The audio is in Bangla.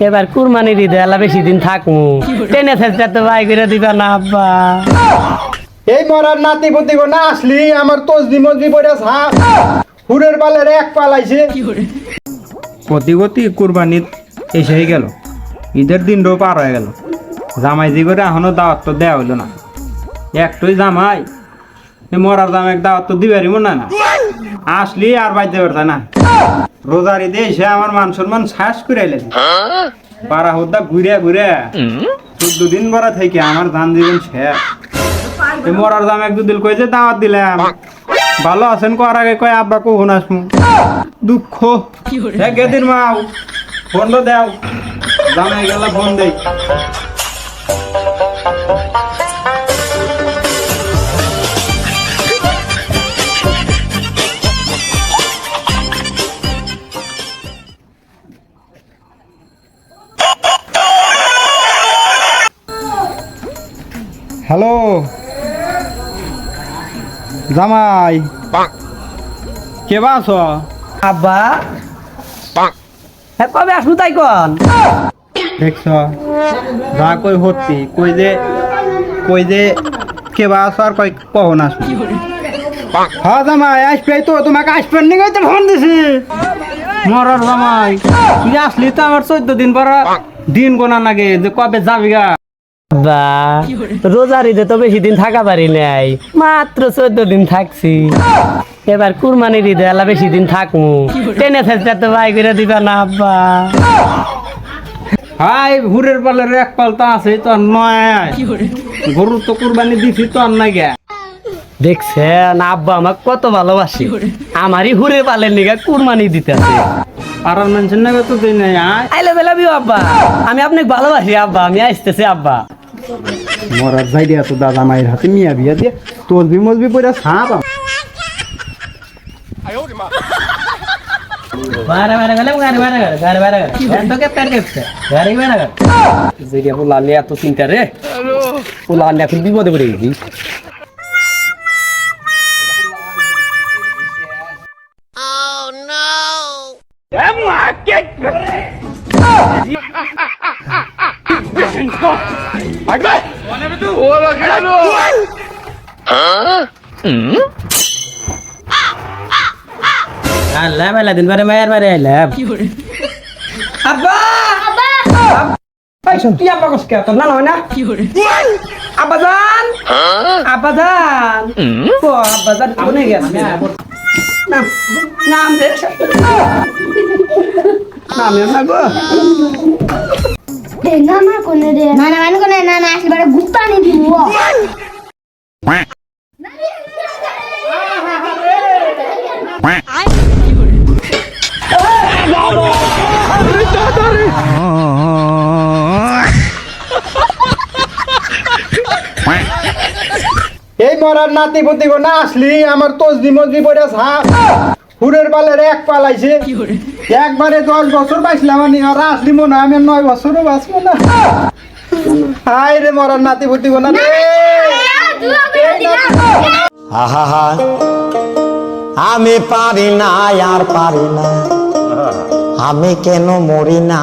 এবার কুরবানির ঈদে আল্লাহ বেশি দিন থাকবো, টেনে ফেসটা তো ভাই করে দিবা না আব্বা। এই মরার নাতি পুতি না আসলি আমার তসবি মসবি পড়ে ছাপ হুরের পালের এক পালাইছে। গতি গতি কুরবানি এসেই গেল, ঈদের দিনটাও পার হয়ে গেল। জামাই জি করে এখনো দাওয়াত তো দেওয়া হইলো না। একটাই জামাই মরার দাম এক দাওয়াত তো দিবারই মনে না, আসলি আর বাইতে পারতা না। রোজার ঈদে এসে আমার মান সম্মান শ্বাস করে এলেন পাড়া হদ্দা ঘুরে ঘুরে 14 দিন বড়া থেকে আমার ধান জীবন শেষ। মরার দাম এক দুদিন কই যে দাওয়াত দিলাম, ভালো আছেন কর আগে কয় আব্বা কখন আসবো। দুঃখ গেদির মাও ফোন দেও, জামাই গেলা ফোন দেই। হ্যালো জামাই, কে বাসো? আব্বা হ্যাঁ কবে আসবো তাই কন? দেখছ যা কই হতি কই যে কে বাসো আর কই কখন আসবো। হ্যাঁ জামাই আসবে তো, তোমাকে আসবেন নি তো ফোন দিছি। মরার জামাই তুই আসলি তো আমার 14 দিন পর দিন গোনা লাগে যে কবে যাবি গা। বা রোজার ঈদে তো বেশি দিন থাকা পারি নাই, মাত্র 14 দিন থাকছি। এবার কুরবানির ঈদে আল্লাহ বেশি দিন থাকবো, টেনে ফেসটা তো ভাই করে দিবা না আব্বা। হাই হুরের পালের এক পালতা আছে তো নয়, গরু তো কুরবানি দিছি তো আর নাই গে। দেখছেন আব্বা আমাকে কত ভালোবাসি, আমারই হুরে পালের নিগা কুরবানি দিতেছে। আর মানুষের নাকি তো দিন নাই। আই লাভ ইউ আব্বা, আমি আপনাকে ভালোবাসি আব্বা, আমি আসতেছি আব্বা। মরার যাই দিয়া তো দাদা মায়ের হাতে মিয়া বিয়া দিয়ে তসবি মসবি পরে সাপ। বারে বারে গেলে গারে বারে তোকে প্যার কেছে গারে বারে যেরিয়া পোলা নিয়ে এত চিন্তা রে, পোলা নিয়ে এখন বিপদে পড়ে গেছি। আল্লাহ মেলা দিন পরে মায়ের বাড়ি আইলাম। আব্বা কি আব্বা কষ্ট তোর না নয় না আব্বা জান, আব্বা জান ও আব্বা জান কোনে গেছে? নাম নাম দে নাম না গো না না কোনে রে, না না মানে কোনে না না আসলে গুপ্তা নি দিব। এই মরার নাতি পুতি না আসলি আমার তসবি মসবি পড়ে ছাপ হুরের পালের এক পালাইছে। একবারে 10 বছর পাইছিলাম আমি, আর আসলি মনে হয় আমি 9 বছরও বাঁচবো না। হাই রে মরার নাতি পুতি না রে। আহা আমি পারি না আর পারি না, আমি কেন মরি না।